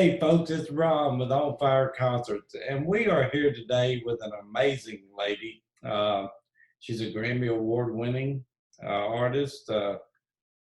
Hey folks, it's Ron with On Fire Concerts, and we are here today with an amazing lady. She's a Grammy Award winning artist.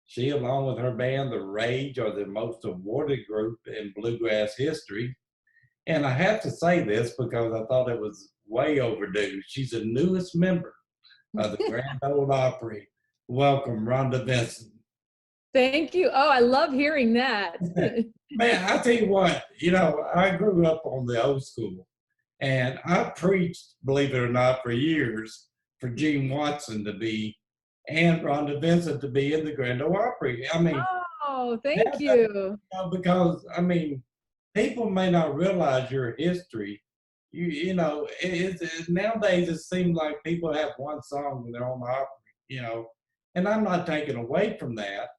She, along with her band, The Rage, are the most awarded group in bluegrass history. And I have to say this because I thought it was way overdue. She's the newest member of the Grand Ole Opry. Welcome, Rhonda Vincent. Thank you. Oh, I love hearing that. Man, I tell you what, I grew up on the old school and I preached, believe it or not, for years for Gene Watson to be and Rhonda Vincent to be in the Grand Ole Opry. I mean, Oh, thank you. because people may not realize your history. Nowadays it seems like people have one song when they're on the Opry, and I'm not taking away from that.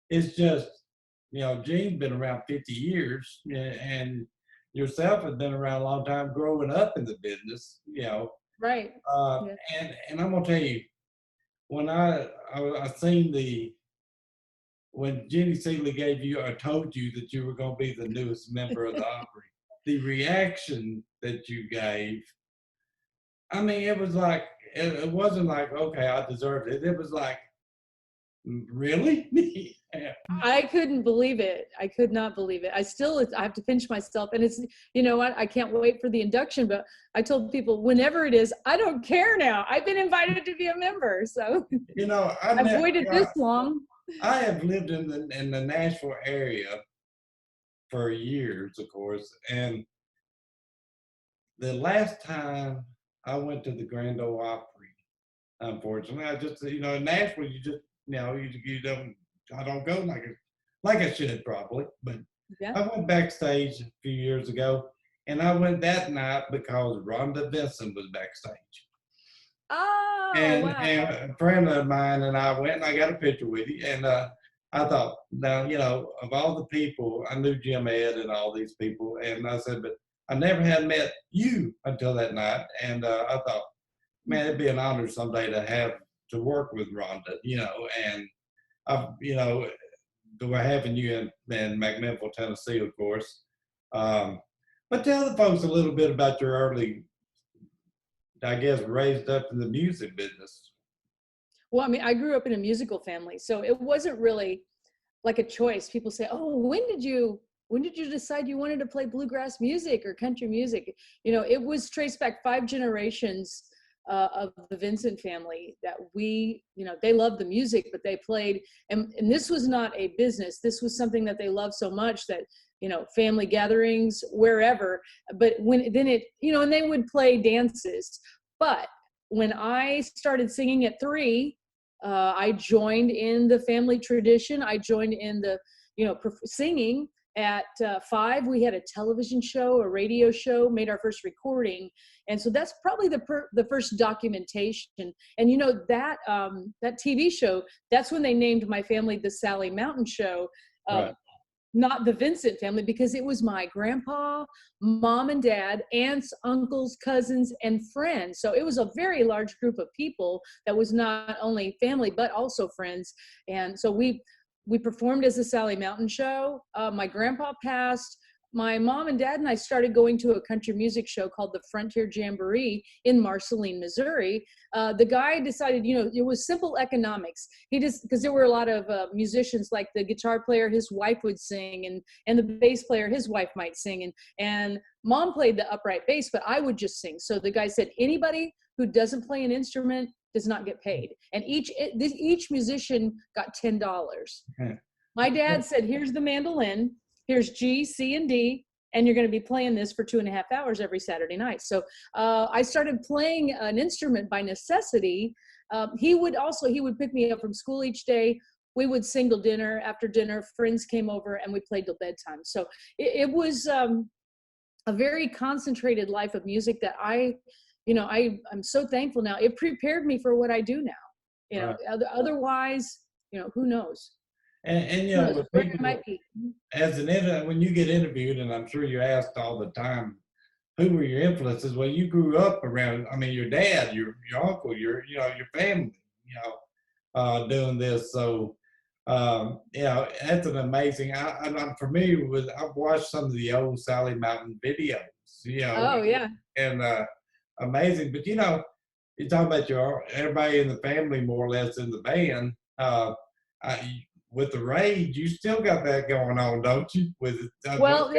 It's just, Gene's been around 50 years and yourself has been around a long time growing up in the business. Right. Yeah. And I'm going to tell you, when I seen when Jenny Seeley gave you or told you that you were going to be the newest member of the Opry, the reaction that you gave, I mean, it was like, it wasn't like, okay, I deserved it. It was like, really? Yeah. I couldn't believe it. I could not believe it. I have to pinch myself. And it's, you know what, I can't wait for the induction, but I told people whenever it is, I don't care now. I've been invited to be a member. So, I've waited this long. I have lived in the Nashville area for years, of course. And the last time I went to the Grand Ole Opry, unfortunately, I just, in Nashville, you just, you don't, I don't go like I should probably, but Yeah. I went backstage a few years ago, and I went that night because Rhonda Vincent was backstage. Oh, and, wow. and a friend of mine and I went and I got a picture with you, and I thought, now, of all the people, I knew Jim Ed and all these people, and I said, but I never had met you until that night, and I thought, man, it'd be an honor someday to work with Rhonda, and we're having you in McMinnville, Tennessee, of course. But tell the folks a little bit about your early, I guess, raised up in the music business. Well, I mean, I grew up in a musical family, so it wasn't really like a choice. People say, oh, when did you decide you wanted to play bluegrass music or country music? It was traced back 5 generations of the Vincent family that they loved the music, but they played, and this was not a business. This was something that they loved so much that, family gatherings, wherever, but and they would play dances. But when I started singing at 3, I joined in the family tradition. I joined in the, singing. At 5, we had a television show, a radio show, made our first recording. And so that's probably the first documentation. And that TV show, that's when they named my family the Sally Mountain Show, Right. Not the Vincent family, because it was my grandpa, mom and dad, aunts, uncles, cousins, and friends. So it was a very large group of people that was not only family, but also friends. And so we performed as the Sally Mountain Show. My grandpa passed. My mom and dad and I started going to a country music show called the Frontier Jamboree in Marceline, Missouri. The guy decided, it was simple economics. Because there were a lot of musicians, like the guitar player, his wife would sing, and the bass player, his wife might sing, and mom played the upright bass, but I would just sing. So the guy said, anybody who doesn't play an instrument does not get paid. And each musician got $10. My dad said, here's the mandolin, here's G, C, and D, and you're going to be playing this for 2.5 hours every Saturday night. So I started playing an instrument by necessity. He would pick me up from school each day. We would sing till dinner. After dinner, friends came over and we played till bedtime. So it was a very concentrated life of music that I'm so thankful now. It prepared me for what I do now. Right. Otherwise, who knows? And with people, when you get interviewed, and I'm sure you're asked all the time, who were your influences? Well, you grew up around, your dad, your uncle, your family, doing this. So You know, that's an amazing. I'm familiar with. I've watched some of the old Sally Mountain videos. You know, Oh yeah. and amazing. But you know, you talk about your everybody in the family more or less in the band. I, with the Rage, you still got that going on, don't you? With Well,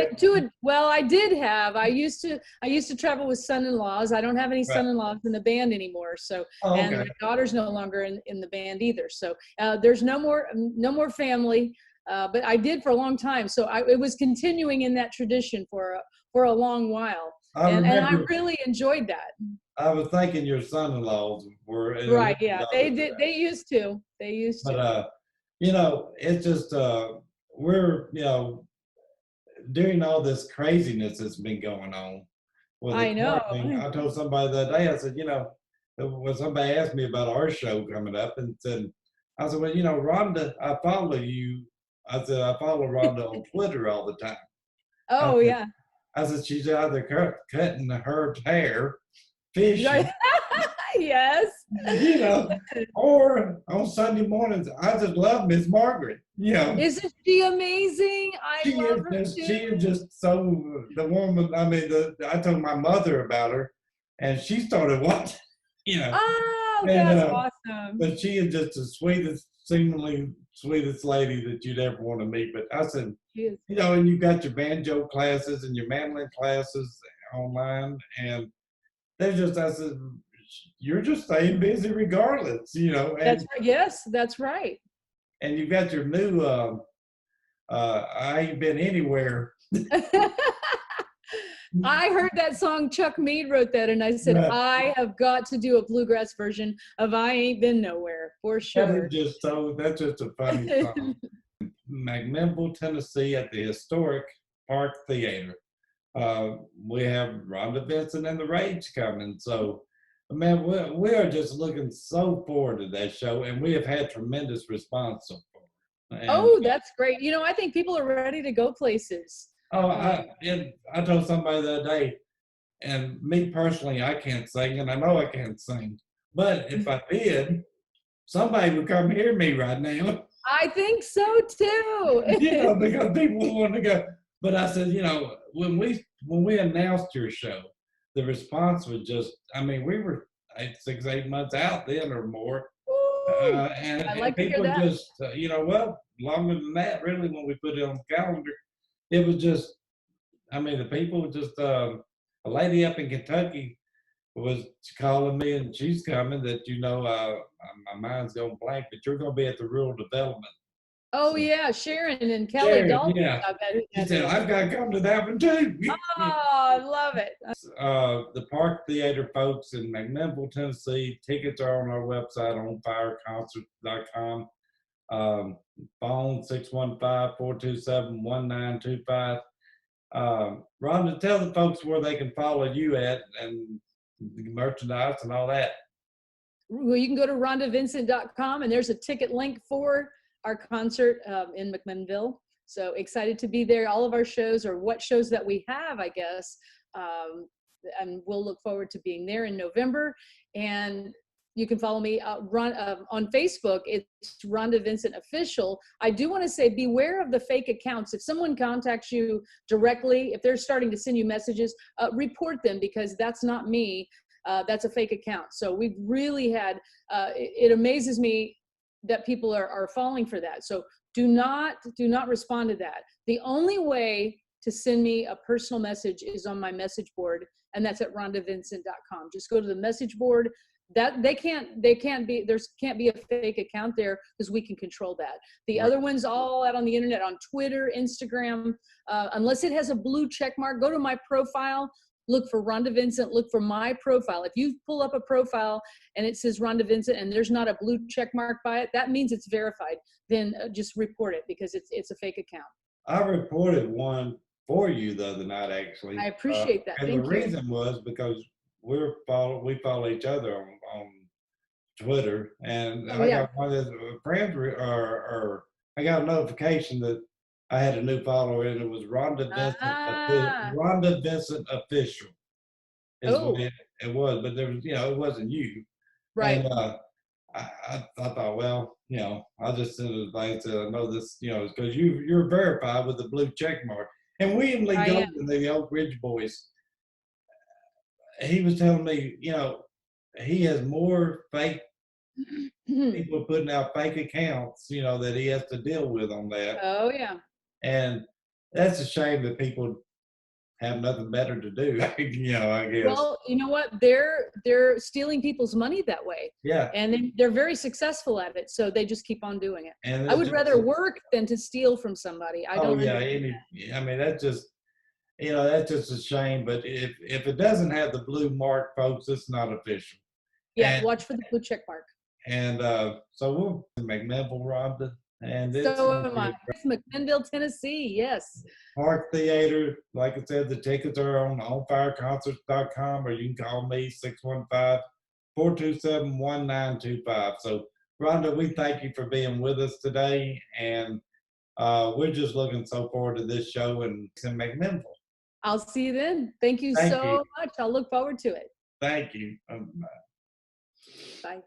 well, I did have. I used to travel with son-in-laws. I don't have any right. son-in-laws in the band anymore. So, Oh, and okay. my daughter's no longer in the band either. So, there's no more family. But I did for a long time. So it was continuing in that tradition for a long while, I and I remember. really enjoyed that. I was thinking your son-in-laws were a little Right? Yeah, they younger than did. They used to. They used but to. you know, it's just we're you know during all this craziness that's been going on with the I know. quarantine. I told somebody the other day, I said, you know, when somebody asked me about our show coming up, and said, I said, well, you know, Rhonda, I follow you. I said, I follow Rhonda on Twitter all the time. I Oh said, yeah. she's out there cutting her hair, Right. fishing, Yes. you know, or on Sunday mornings, I just love Miss Margaret. You know, Isn't she amazing? I love her she too. is just so the woman. I mean, I told my mother about her, and she started watching. You know, Oh, and that's awesome. but she is just the sweetest, seemingly sweetest lady that you'd ever want to meet. But I said, She is. you know, and you got your banjo classes and your mandolin classes online, and they're just I said, you're just staying busy regardless, you know, That's right. Yes, that's right. and you got your new I ain't been anywhere. I heard that song. Chuck Mead wrote that, and I said, Right. I have got to do a bluegrass version of I Ain't Been Nowhere for That is sure. just so that's just a funny song. McMinnville, Tennessee at the historic Park Theater. We have Rhonda Vincent and the Rage coming. So, man, we are just looking so forward to that show, and we have had tremendous response so far. And Oh, that's great. I think people are ready to go places. oh, Um, I told somebody the other day, and me personally, I can't sing, and I know I can't sing, but if I did, somebody would come hear me right now. I think so too. You know, because people want to go. But I said, you know, when we announced your show, the response was just, I mean, we were 8 months out then or more, Woo! I and like to hear people that. just, you know, well, longer than that, really, when we put it on the calendar, it was just, I mean, the people were just, a lady up in Kentucky was calling me, and she's coming. That you know, my mind's going blank, but you're going to be at the rural development. Oh yeah, Sharon and Kelly Sharon, Dalton. yeah. I bet who She that said, is. I've got to come to that one too. Oh, I love it. The Park Theater folks in McMinnville, Tennessee. Tickets are on our website on fireconcert.com. Phone 615-427-1925. Rhonda, tell the folks where they can follow you at and the merchandise and all that. Well, you can go to rhondavincent.com and there's a ticket link for our concert in McMinnville. So excited to be there. All of our shows, or what shows that we have, I guess. And we'll look forward to being there in November. And you can follow me on Facebook. It's Rhonda Vincent Official. I do want to say, beware of the fake accounts. If someone contacts you directly, if they're starting to send you messages, report them, because that's not me. That's a fake account. So we've really had, it amazes me that people are falling for that. So do not respond to that. The only way to send me a personal message is on my message board, and that's at rhondavincent.com. Just go to the message board. That there can't be a fake account there, because we can control that. The Right. other ones all out on the internet, on Twitter, Instagram, unless it has a blue check mark, go to my profile. Look for Rhonda Vincent, look for my profile. If you pull up a profile and it says Rhonda Vincent and there's not a blue check mark by it, that means it's verified. Then just report it, because it's a fake account. I reported one for you the other night, actually. I appreciate that. And the Thank you. reason was because we follow each other on Twitter, and Oh I yeah. got one of the friends, or I got a notification that I had a new follower, and it was Rhonda Vincent. Ah. Rhonda Vincent Official is what Oh, it was, but there was, you know, it wasn't you. right. And I thought, well, I'll just send it back and say, I know this, because you're verified with the blue check mark. And William Lee I am. Golden, the Oak Ridge Boys, he was telling me, he has more fake people putting out fake accounts, that he has to deal with on that. Oh yeah. And that's a shame that people have nothing better to do, I guess. Well, you know what? They're stealing people's money that way, Yeah. and they're very successful at it. So they just keep on doing it. And I it's would just, rather work than to steal from somebody. I oh don't yeah, understand. I mean, that's just a shame. But if it doesn't have the blue mark, folks, it's not official. Yeah, And watch for the blue check mark. so we'll McMinnville, Rhonda, and it's So going to am be I. a It's McMinnville, Tennessee. Yes. Park Theater. Like I said, the tickets are on onfireconcerts.com, or you can call me 615-427-1925. So, Rhonda, we thank you for being with us today, and we're just looking so forward to this show in McMinnville. I'll see you then. Thank you Thank you. so much. I'll look forward to it. Thank you. Bye.